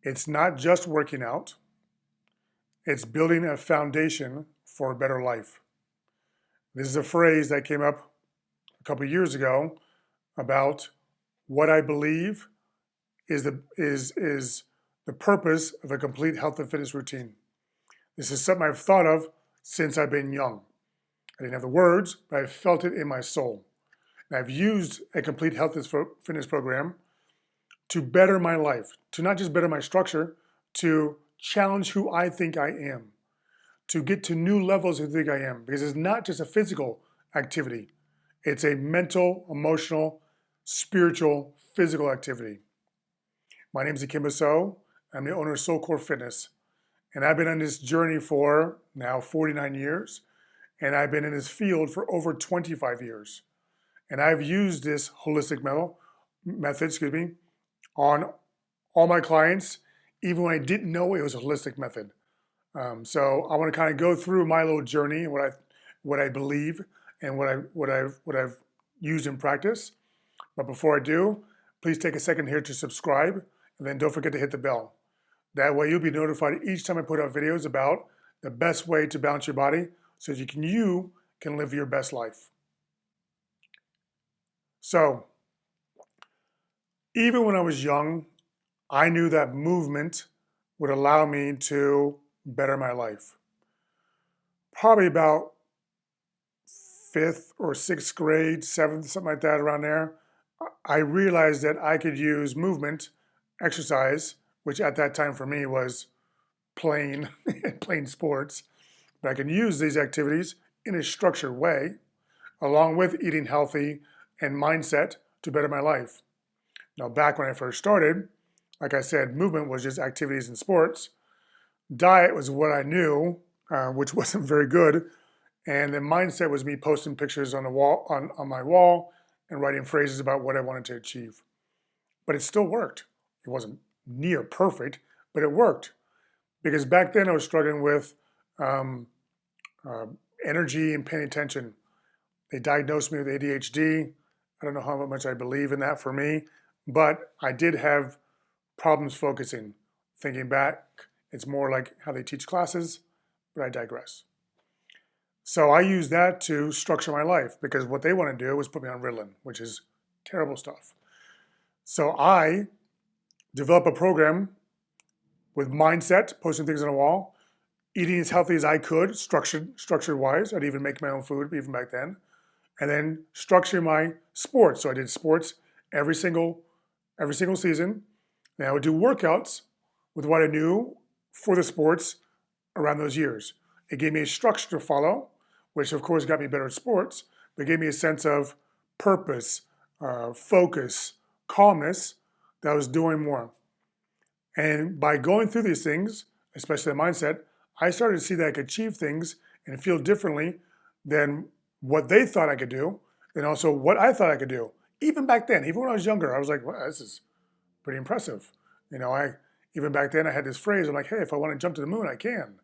It's not just working out, it's building a foundation for a better life. This is a phrase that came up a couple of years ago about what I believe is the purpose of a complete health and fitness routine. This is something I've thought of since I've been young. I didn't have the words, but I felt it in my soul. And I've used a complete health and fitness program to better my life, to not just better my structure, to challenge who I think I am, to get to new levels of who I think I am. Because it's not just a physical activity, it's a mental, emotional, spiritual, physical activity. My name is Akimbo So. I'm the owner of Soulcore Fitness. And I've been on this journey for now 49 years. And I've been in this field for over 25 years. And I've used this holistic method, on all my clients, even when I didn't know it was a holistic method. So I want to kind of go through my little journey and what I believe and what I've used in practice. But before I do, please take a second here to subscribe, and then don't forget to hit the bell. That way you'll be notified each time I put out videos about the best way to balance your body so that you can live your best life. So even when I was young, I knew that movement would allow me to better my life. Probably about fifth or sixth grade, seventh, something like that around there, I realized that I could use movement, exercise, which at that time for me was playing sports, but I can use these activities in a structured way, along with eating healthy and mindset to better my life. Now, back when I first started, like I said, movement was just activities and sports. Diet was what I knew, which wasn't very good. And then mindset was me posting pictures on the wall, on my wall, and writing phrases about what I wanted to achieve. But it still worked. It wasn't near perfect, but it worked. Because back then I was struggling with um, energy and paying attention. They diagnosed me with ADHD. I don't know how much I believe in that for me, but I did have problems focusing. Thinking back, it's more like how they teach classes, but I digress. So I use that to structure my life because what they want to do is put me on Ritalin, which is terrible stuff. So I developed a program with mindset, posting things on a wall, eating as healthy as I could, structured wise. I'd even make my own food even back then, and then structuring my sports. So I did sports every single season. And I would do workouts with what I knew for the sports around those years. It gave me a structure to follow, which of course got me better at sports, but gave me a sense of purpose, focus, calmness that I was doing more. And by going through these things, especially the mindset, I started to see that I could achieve things and feel differently than what they thought I could do, and also what I thought I could do. Even back then, even when I was younger, I was like, wow, this is pretty impressive. Even back then I had this phrase, I'm like, hey, if I want to jump to the moon, I can.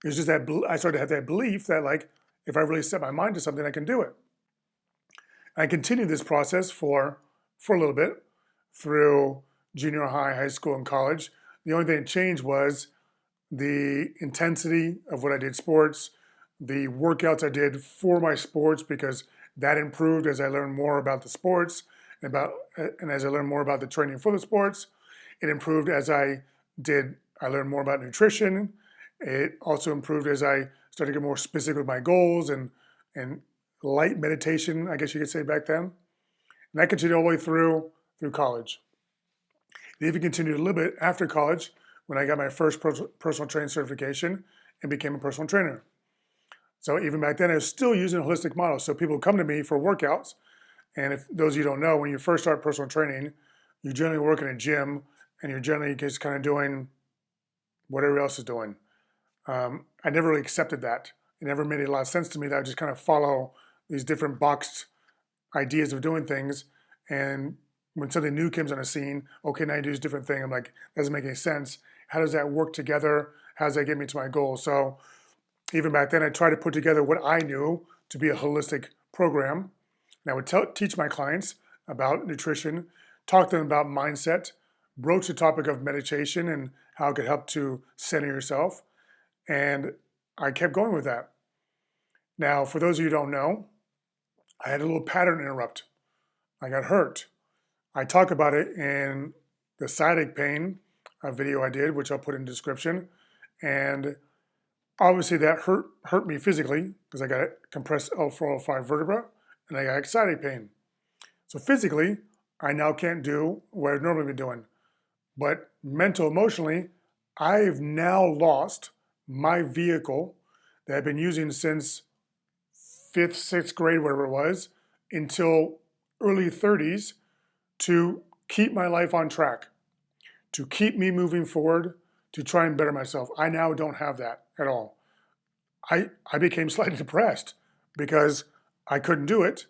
It's just that I started to have that belief that like, if I really set my mind to something, I can do it. I continued this process for a little bit through junior high, high school, and college. The only thing that changed was the intensity of what I did sports, the workouts I did for my sports, because that improved as I learned more about the sports and as I learned more about the training for the sports. It improved as I learned more about nutrition. It also improved as I started to get more specific with my goals and light meditation, I guess you could say back then. And that continued all the way through college. It even continued a little bit after college when I got my first personal training certification and became a personal trainer. So even back then, I was still using a holistic model. So people come to me for workouts. And if those of you don't know, when you first start personal training, you generally work in a gym and you're generally just kind of doing what everybody else is doing. I never really accepted that. It never made a lot of sense to me that I just kind of follow these different boxed ideas of doing things. And when something new comes on the scene, okay, now you do this different thing. I'm like, that doesn't make any sense. How does that work together? How does that get me to my goal? So even back then, I tried to put together what I knew to be a holistic program. And I would teach my clients about nutrition, talk to them about mindset, broached the topic of meditation and how it could help to center yourself. And I kept going with that. Now, for those of you who don't know, I had a little pattern interrupt. I got hurt. I talk about it in the sciatic pain video I did, which I'll put in the description. And obviously that hurt me physically because I got a compressed L405 vertebra and I got sciatic pain. So physically, I now can't do what I've normally been doing. But mental, emotionally, I've now lost my vehicle that I've been using since 5th, 6th grade, whatever it was, until early 30s to keep my life on track, to keep me moving forward, to try and better myself. I now don't have that at all. I became slightly depressed because I couldn't do it.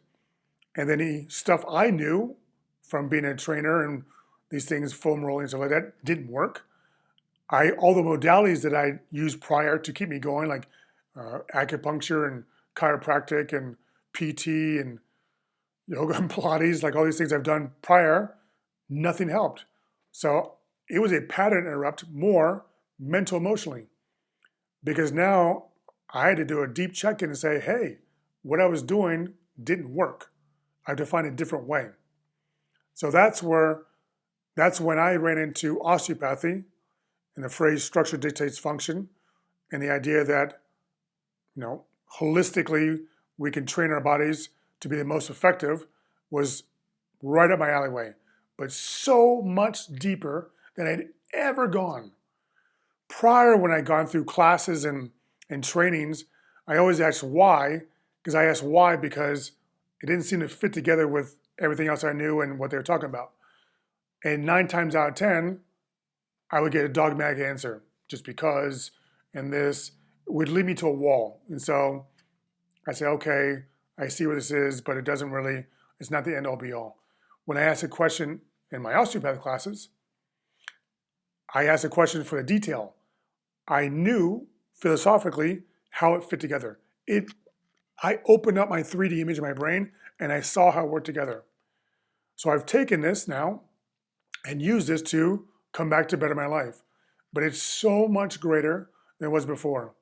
And then the stuff I knew from being a trainer and these things, foam rolling and stuff like that, didn't work. All the modalities that I used prior to keep me going, like acupuncture and chiropractic and PT and yoga and Pilates, like all these things I've done prior, nothing helped. So it was a pattern interrupt, more mental emotionally, because now I had to do a deep check-in and say, hey, what I was doing didn't work. I have to find a different way. So that's when I ran into osteopathy and the phrase structure dictates function and the idea that, holistically we can train our bodies to be the most effective was right up my alleyway, but so much deeper than I'd ever gone. Prior, when I'd gone through classes and trainings, I always asked why, because I asked why because it didn't seem to fit together with everything else I knew and what they were talking about. And 9 times out of 10, I would get a dogmatic answer, just because, and this would lead me to a wall. And so I say, okay, I see what this is, but it's not the end all be all. When I ask a question in my osteopath classes, I ask a question for the detail. I knew philosophically how it fit together. I opened up my 3D image in my brain and I saw how it worked together. So I've taken this now and used this to come back to better my life. But it's so much greater than it was before,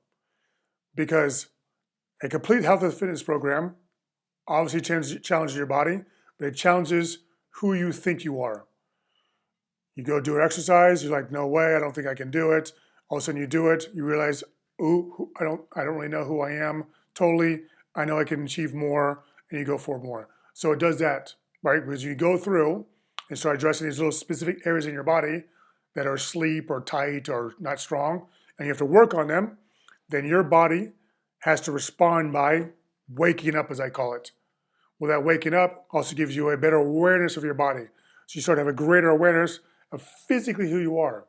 because a complete health and fitness program obviously challenges your body, but it challenges who you think you are. You go do an exercise, you're like, no way, I don't think I can do it. All of a sudden you do it, you realize, ooh, I don't really know who I am totally. I know I can achieve more, and you go for more. So it does that, right? Because you go through and start addressing these little specific areas in your body that are asleep or tight or not strong, and you have to work on them, then your body has to respond by waking up, as I call it. Well, that waking up also gives you a better awareness of your body. So you start to have a greater awareness of physically who you are.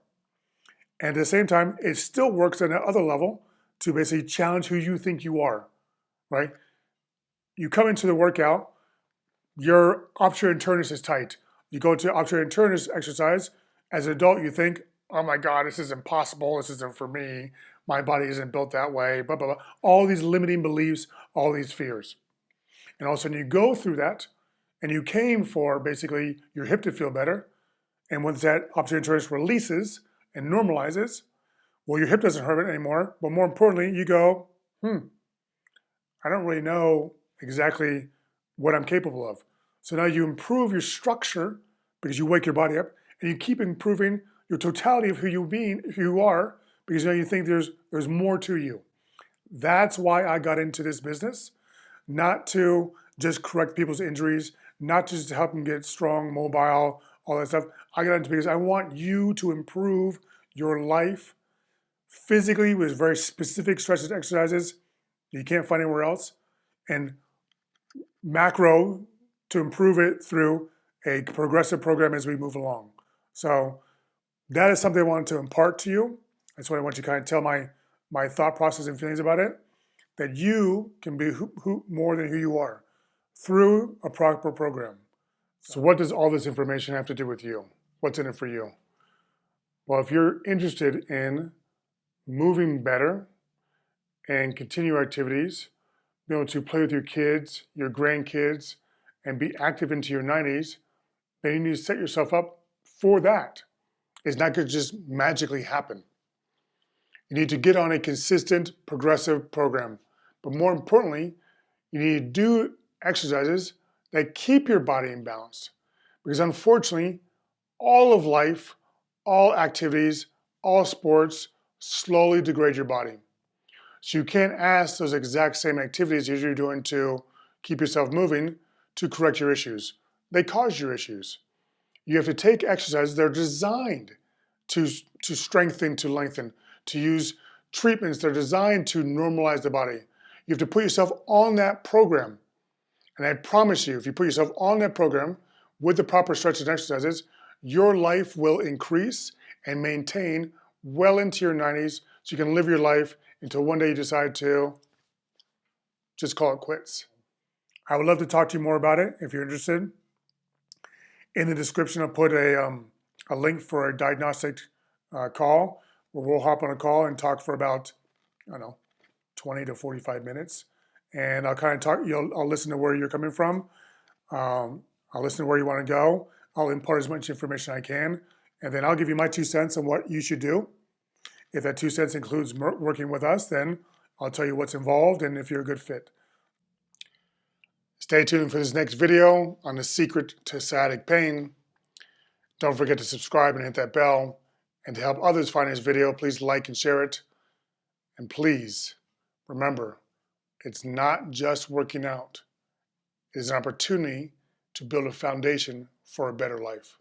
And at the same time, it still works on that other level to basically challenge who you think you are, right? You come into the workout, your obturator internus is tight. You go to obturator internus exercise. As an adult, you think, oh my God, this is impossible. This isn't for me. My body isn't built that way, blah, blah, blah. All these limiting beliefs, all these fears. And all of a sudden you go through that and you came for basically your hip to feel better. And once that obturator internus releases and normalizes, well, your hip doesn't hurt anymore. But more importantly, you go, I don't really know exactly what I'm capable of. So now you improve your structure because you wake your body up, and you keep improving your totality of who you are, because now you think there's more to you. That's why I got into this business, not to just correct people's injuries, not just to help them get strong, mobile, all that stuff. I got into because I want you to improve your life physically with very specific stretches, exercises that you can't find anywhere else, and macro to improve it through a progressive program as we move along. So that is something I wanted to impart to you. That's what I want you to kind of tell my thought process and feelings about it, that you can be more than who you are through a proper program. So what does all this information have to do with you? What's in it for you? Well, if you're interested in moving better and continue activities, be able to play with your kids, your grandkids, and be active into your 90s, then you need to set yourself up for that. It's not going to just magically happen. You need to get on a consistent, progressive program. But more importantly, you need to do exercises that keep your body in balance. Because unfortunately, all of life, all activities, all sports slowly degrade your body. So you can't ask those exact same activities as you're doing to keep yourself moving to correct your issues. They cause your issues. You have to take exercises that are designed to strengthen, to lengthen, to use treatments that are designed to normalize the body. You have to put yourself on that program. And I promise you, if you put yourself on that program with the proper stretches and exercises, your life will increase and maintain well into your 90s so you can live your life until one day you decide to just call it quits. I would love to talk to you more about it if you're interested. In the description, I'll put a link for a diagnostic call where we'll hop on a call and talk for about, I don't know, 20 to 45 minutes. And I'll kind of talk, I'll listen to where you're coming from. I'll listen to where you want to go. I'll impart as much information I can. And then I'll give you my 2 cents on what you should do. If that 2 cents includes working with us, then I'll tell you what's involved and if you're a good fit. Stay tuned for this next video on the secret to sciatic pain. Don't forget to subscribe and hit that bell. And to help others find this video, please like and share it. And please remember, it's not just working out. It is an opportunity to build a foundation for a better life.